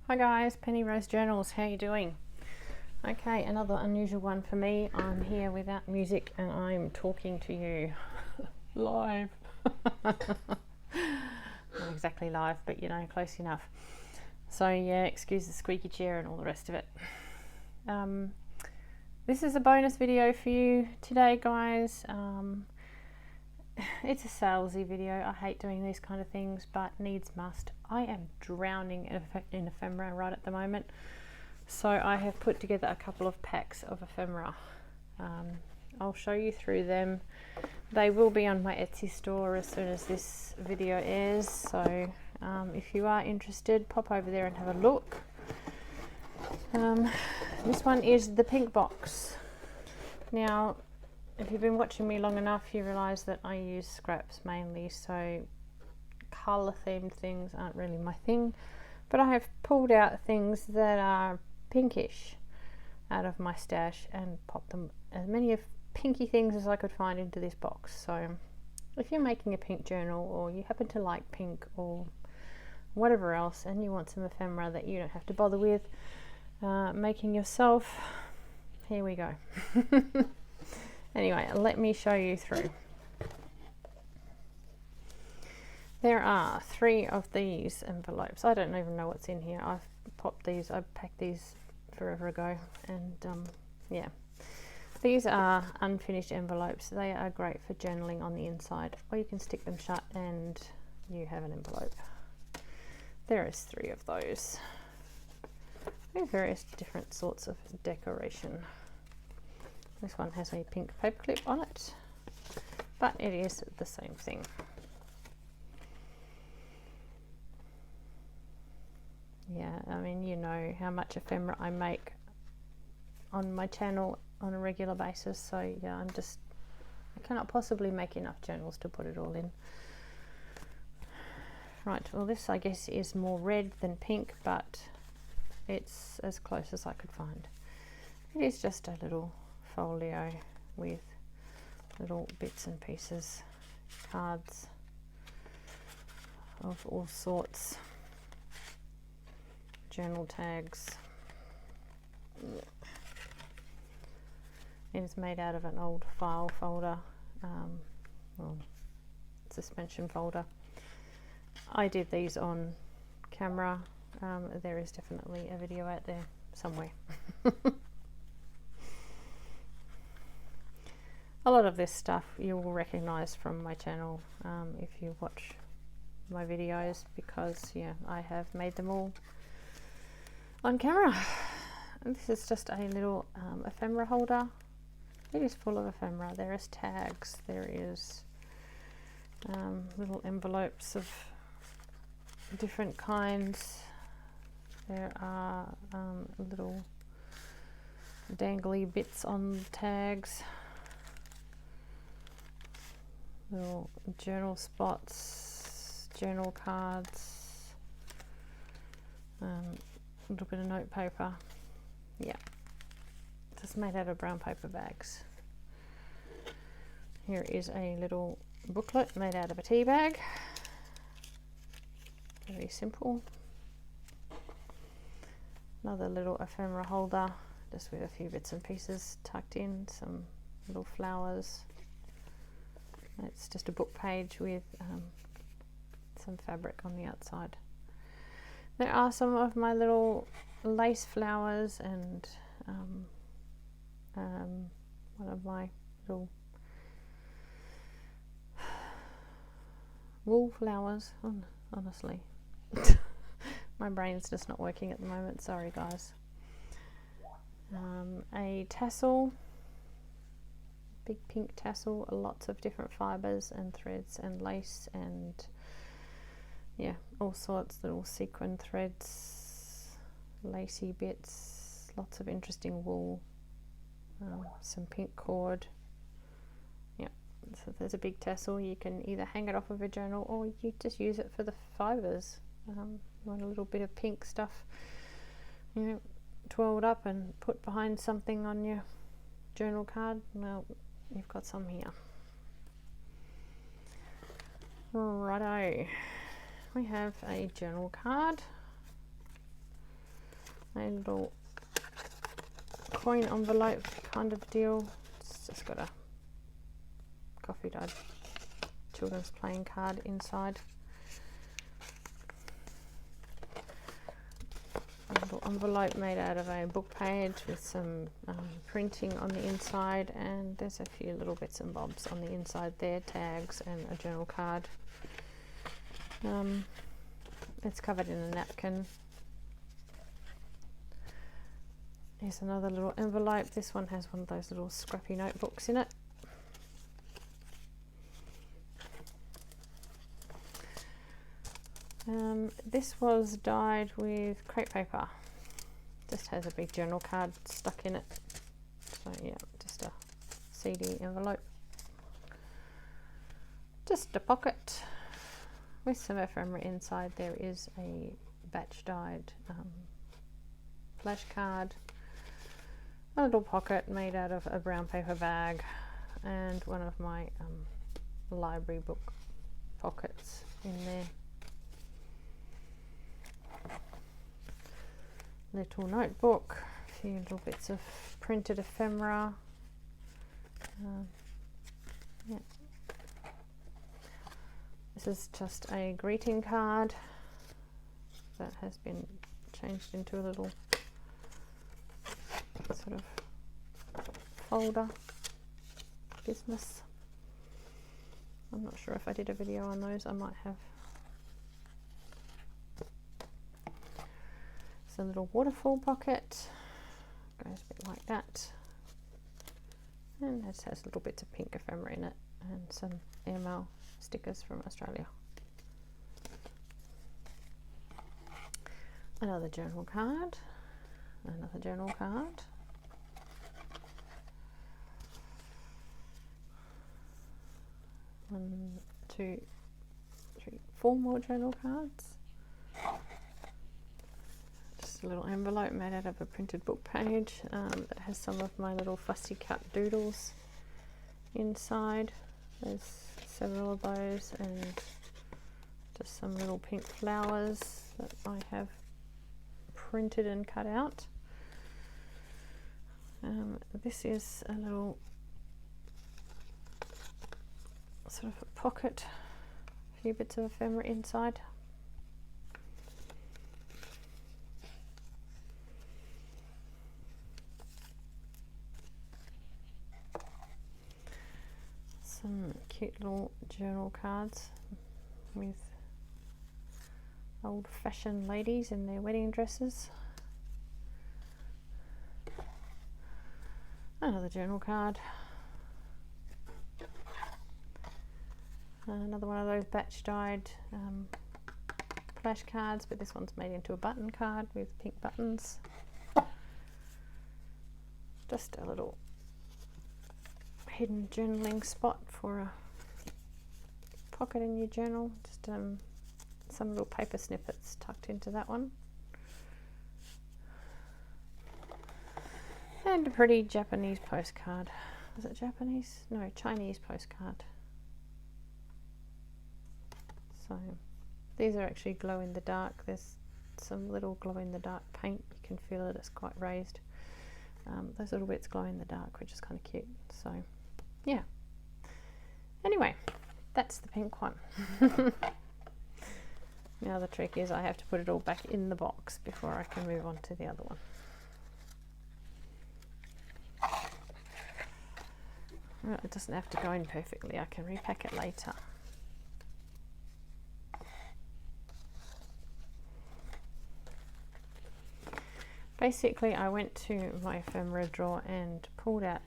Hi guys, Penny Rose Journals, how you doing? Okay, another unusual one for me. I'm here without music and I'm talking to you live. Not exactly live, but you know, close enough. So yeah, excuse the squeaky chair and all the rest of it. This is a bonus video for you today, guys. It's a salesy video. I hate doing these kind of things, but needs must. I am drowning in ephemera right at the moment, so I have put together a couple of packs of ephemera. I'll show you through them. They will be on my Etsy store as soon as this video airs, so if you are interested, pop over there and have a look. This one is the pink box. Now, if you've been watching me long enough, you realise that I use scraps mainly, so colour themed things aren't really my thing, but I have pulled out things that are pinkish out of my stash and popped them, as many of pinky things as I could find, into this box. So if you're making a pink journal, or you happen to like pink or whatever else, and you want some ephemera that you don't have to bother with making yourself, here we go. Anyway, let me show you through. There are 3 of these envelopes. I don't even know what's in here. I've popped these, I packed these forever ago, and yeah. These are unfinished envelopes. They are great for journaling on the inside, or you can stick them shut and you have an envelope. There is 3 of those with various different sorts of decoration. This one has a pink paperclip on it, but it is the same thing. Yeah, I mean, you know how much ephemera I make on my channel on a regular basis, so yeah, I cannot possibly make enough journals to put it all in. Right, well, this I guess is more red than pink, but it's as close as I could find. It is just a little folio with little bits and pieces, cards of all sorts, journal tags. It is made out of an old file folder, well, suspension folder. I did these on camera. There is definitely a video out there somewhere. A lot of this stuff you will recognize from my channel if you watch my videos, because yeah, I have made them all on camera. And this is just a little ephemera holder. It is full of ephemera. There is tags, there is little envelopes of different kinds. There are little dangly bits on tags, little journal spots, journal cards, a little bit of note paper. Yeah, just made out of brown paper bags. Here is a little booklet made out of a tea bag. Very simple. Another little ephemera holder, just with a few bits and pieces tucked in, some little flowers. It's just a book page with some fabric on the outside. There are some of my little lace flowers and one of my little wool flowers. Honestly, my brain's just not working at the moment, sorry guys. A tassel, big pink tassel, lots of different fibers and threads and lace and yeah, all sorts, little sequin threads, lacy bits, lots of interesting wool, some pink cord. Yeah, so there's a big tassel. You can either hang it off of a journal, or you just use it for the fibers. You want a little bit of pink stuff, you know, twirled up and put behind something on your journal card. Well, you've got some here. Righto, we have a journal card. a little coin envelope kind of deal. It's just got a coffee dyed children's playing card inside. A little envelope made out of a book page with some printing on the inside, and there's a few little bits and bobs on the inside there, tags and a journal card. It's covered in a napkin. Here's another little envelope. This one has one of those little scrappy notebooks in it. This was dyed with crepe paper. Just has a big journal card stuck in it. So yeah, just a CD envelope. Just a pocket with some ephemera inside. There is a batch dyed flash card, a little pocket made out of a brown paper bag, and one of my library book pockets in there. Little notebook, a few little bits of printed ephemera. Yeah. This is just a greeting card that has been changed into a little sort of folder business. I'm not sure if I did a video on those, I might have. It's a little waterfall pocket, goes a bit like that, and this has little bits of pink ephemera in it and some airmail stickers from Australia. Another journal card, another journal card, one, two, three, four more journal cards. A little envelope made out of a printed book page that has some of my little fussy cut doodles inside. There's several of those, and just some little pink flowers that I have printed and cut out. This is a little sort of a pocket, a few bits of ephemera inside. Some cute little journal cards with old-fashioned ladies in their wedding dresses. Another journal card. Another one of those batch dyed flash cards, but this one's made into a button card with pink buttons. Just a little hidden journaling spot for a pocket in your journal. Just some little paper snippets tucked into that one. And a pretty Japanese postcard. Is it Japanese? No, Chinese postcard. So these are actually glow in the dark. There's some little glow in the dark paint. You can feel it, it's quite raised. Those little bits glow in the dark, which is kind of cute. So yeah, anyway, that's the pink one. Now the trick is I have to put it all back in the box before I can move on to the other one. Well, it doesn't have to go in perfectly, I can repack it later. Basically, I went to my ephemera drawer and pulled out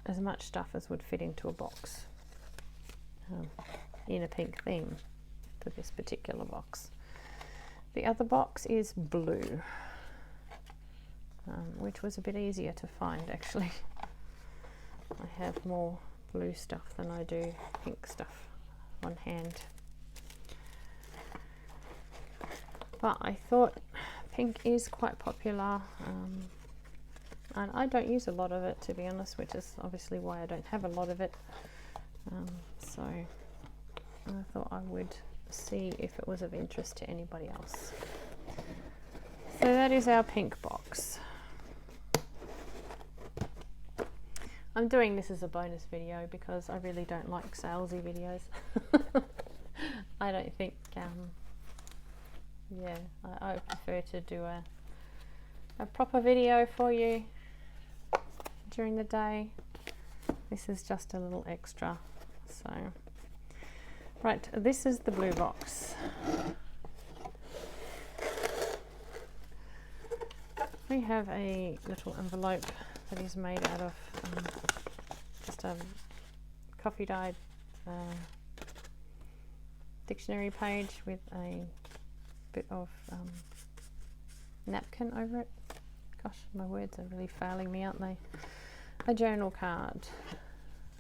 as much stuff as would fit into a box in a pink theme for this particular box. The other box is blue, which was a bit easier to find actually. I have more blue stuff than I do pink stuff on hand. But I thought pink is quite popular, and I don't use a lot of it, to be honest, which is obviously why I don't have a lot of it. So I thought I would see if it was of interest to anybody else. So that is our pink box. I'm doing this as a bonus video because I really don't like salesy videos. I don't think, yeah, I prefer to do a proper video for you during the day. This is just a little extra. So, right, this is the blue box. We have a little envelope that is made out of just a coffee dyed dictionary page with a bit of napkin over it. Gosh, my words are really failing me, aren't they? A journal card.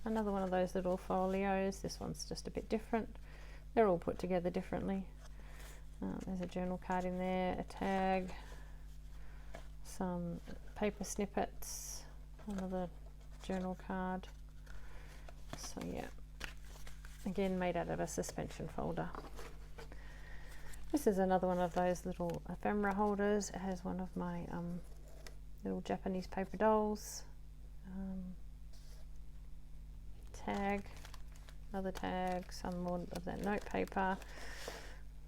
Another one of those little folios. This one's just a bit different. They're all put together differently. There's a journal card in there, a tag, some paper snippets, another journal card. So yeah, again made out of a suspension folder. This is another one of those little ephemera holders. It has one of my little Japanese paper dolls. Tag, another tag, some more of that note paper.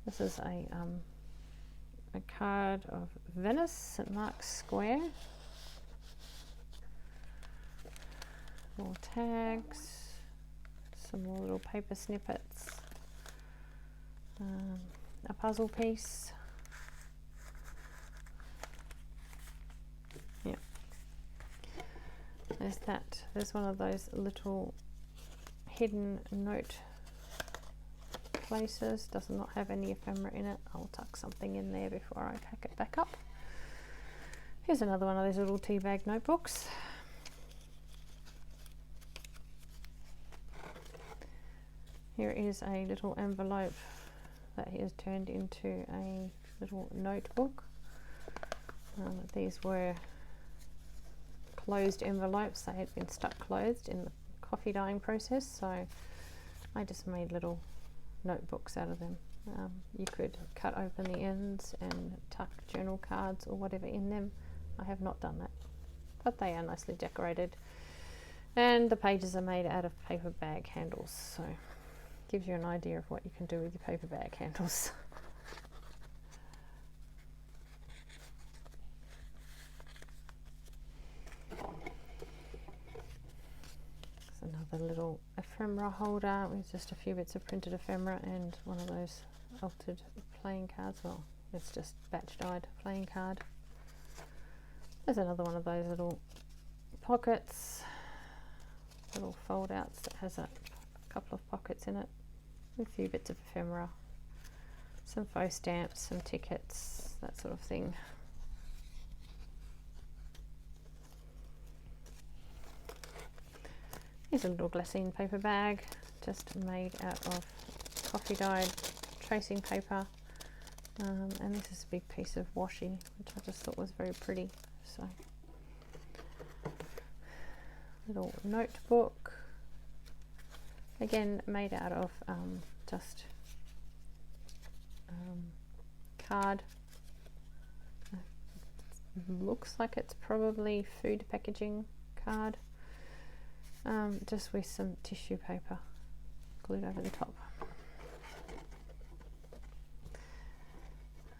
This is a card of Venice, St. Mark's Square. More tags, some more little paper snippets, a puzzle piece. Yeah, there's that. There's one of those little hidden note places. Does not have any ephemera in it. I'll tuck something in there before I pack it back up. Here's another one of those little tea bag notebooks. Here is a little envelope that he has turned into a little notebook. These were closed envelopes. They had been stuck closed in the coffee dyeing process, so I just made little notebooks out of them. You could cut open the ends and tuck journal cards or whatever in them. I have not done that, but they are nicely decorated, and the pages are made out of paper bag handles, so gives you an idea of what you can do with your paper bag handles. Another little ephemera holder with just a few bits of printed ephemera and one of those altered playing cards. Well, it's just batch dyed playing card. There's another one of those little pockets, little fold outs that has a couple of pockets in it with a few bits of ephemera, some faux stamps, some tickets, that sort of thing. Here's a little glassine paper bag, just made out of coffee dyed tracing paper, and this is a big piece of washi, which I just thought was very pretty. So, little notebook, again made out of just card. Looks like it's probably food packaging card. Just with some tissue paper glued over the top.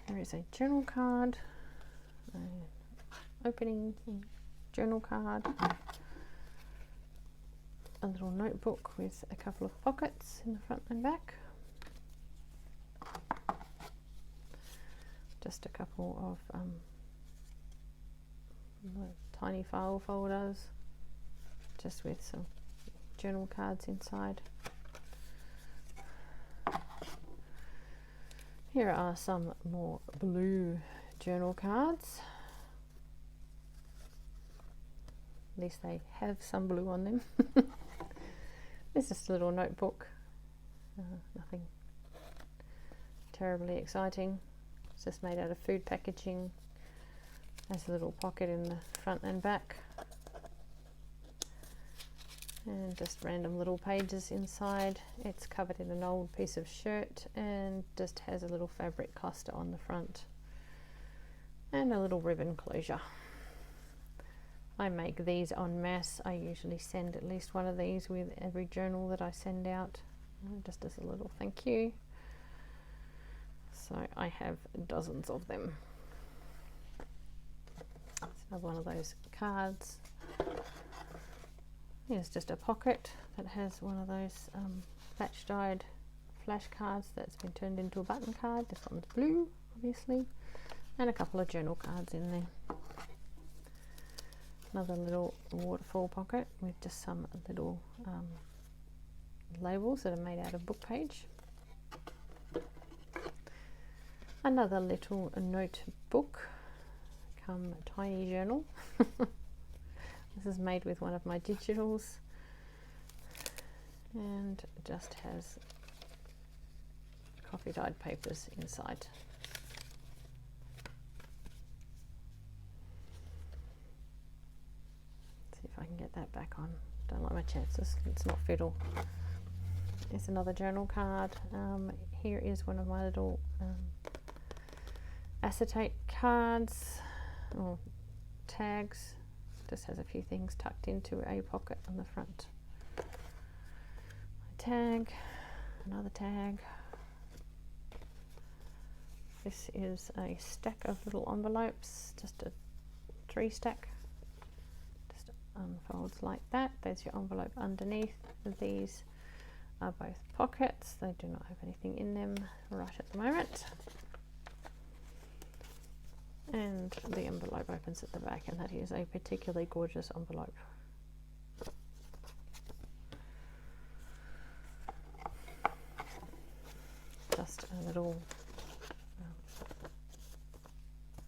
There is a journal card, an opening journal card, a little notebook with a couple of pockets in the front and back, just a couple of tiny file folders, just with some journal cards inside. Here are some more blue journal cards. At least they have some blue on them. This is a little notebook, nothing terribly exciting. It's just made out of food packaging. There's a little pocket in the front and back, and just random little pages inside. It's covered in an old piece of shirt and just has a little fabric cluster on the front. and a little ribbon closure. I make these en masse. I usually send at least one of these with every journal that I send out, just as a little thank you. So I have dozens of them. It's another one of those cards. Here's just a pocket that has one of those batch dyed flash cards that's been turned into a button card. This one's blue, obviously, and a couple of journal cards in there. Another little waterfall pocket with just some little labels that are made out of book page. Another little notebook come tiny journal. This is made with one of my digitals and just has coffee dyed papers inside. See if I can get that back on. Don't like my chances, it's not fiddle. There's another journal card. Here is one of my little acetate cards or tags. Just has a few things tucked into a pocket on the front. A tag, another tag. This is a stack of little envelopes, just a 3 stack. Just unfolds like that. There's your envelope underneath. These are both pockets. They do not have anything in them right at the moment. And the envelope opens at the back, and that is a particularly gorgeous envelope. Just a little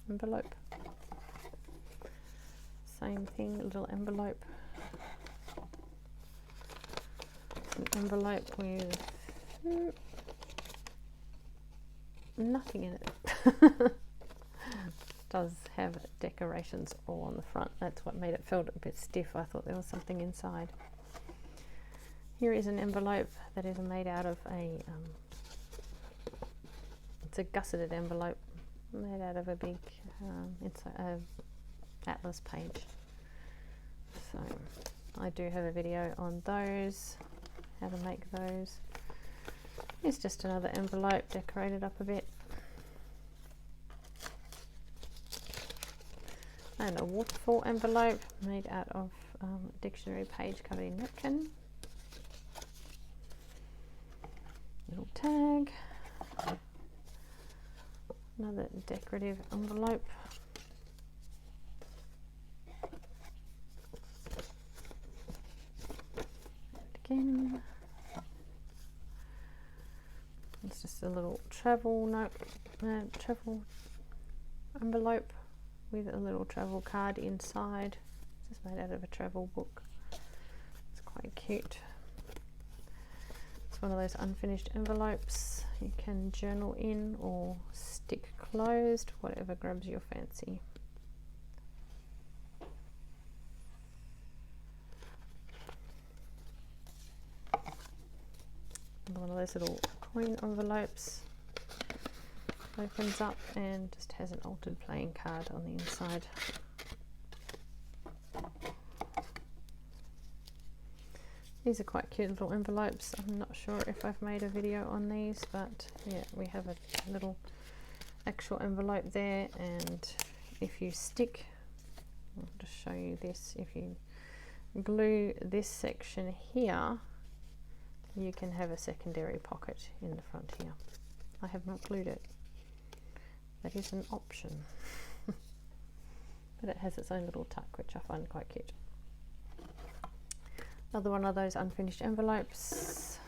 envelope. Same thing, a little envelope. An envelope with nothing in it. Does have decorations all on the front. That's what made it feel a bit stiff. I thought there was something inside. Here is an envelope that is made out of a it's a gusseted envelope made out of a big it's a atlas page. So I do have a video on those, how to make those. It's just another envelope decorated up a bit. And a waterfall envelope made out of dictionary page covered in napkin. Little tag. Another decorative envelope. And again. It's just a little travel note, travel envelope with a little travel card inside. It's just made out of a travel book. It's quite cute. It's one of those unfinished envelopes you can journal in or stick closed, whatever grabs your fancy. One of those little coin envelopes. Opens up and just has an altered playing card on the inside. These are quite cute little envelopes. I'm not sure if I've made a video on these, but yeah, we have a little actual envelope there, and if you stick, I'll just show you this, if you glue this section here, you can have a secondary pocket in the front here. I have not glued it. That is an option. But it has its own little tuck, which I find quite cute. Another one of those unfinished envelopes.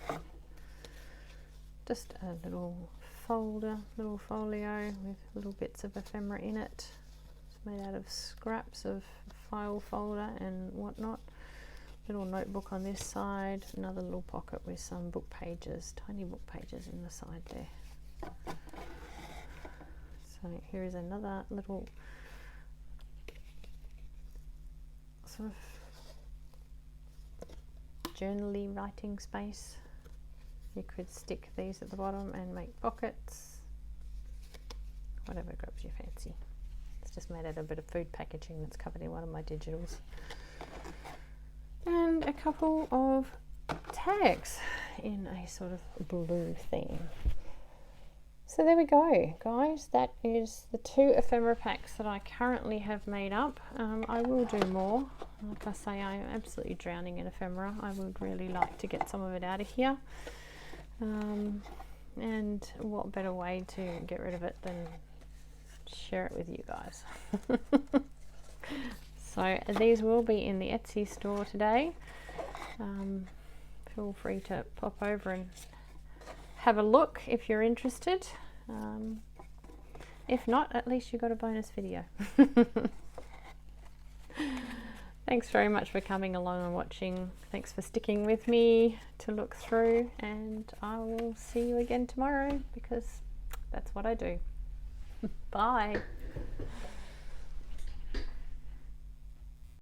Just a little folder, little folio with little bits of ephemera in it. It's made out of scraps of file folder and whatnot. Little notebook on this side. Another little pocket with some book pages, tiny book pages in the side there. So here is another little sort of journaly writing space. You could stick these at the bottom and make pockets, whatever grabs your fancy. It's just made out of a bit of food packaging that's covered in one of my digitals. And a couple of tags in a sort of blue theme. So there we go, guys. That is the 2 ephemera packs that I currently have made up. I will do more. Like I say, I am absolutely drowning in ephemera. I would really like to get some of it out of here. And what better way to get rid of it than share it with you guys. So these will be in the Etsy store today. Feel free to pop over and have a look if you're interested. If not, at least you got a bonus video. Thanks very much for coming along and watching. Thanks for sticking with me to look through, and I will see you again tomorrow because that's what I do. Bye.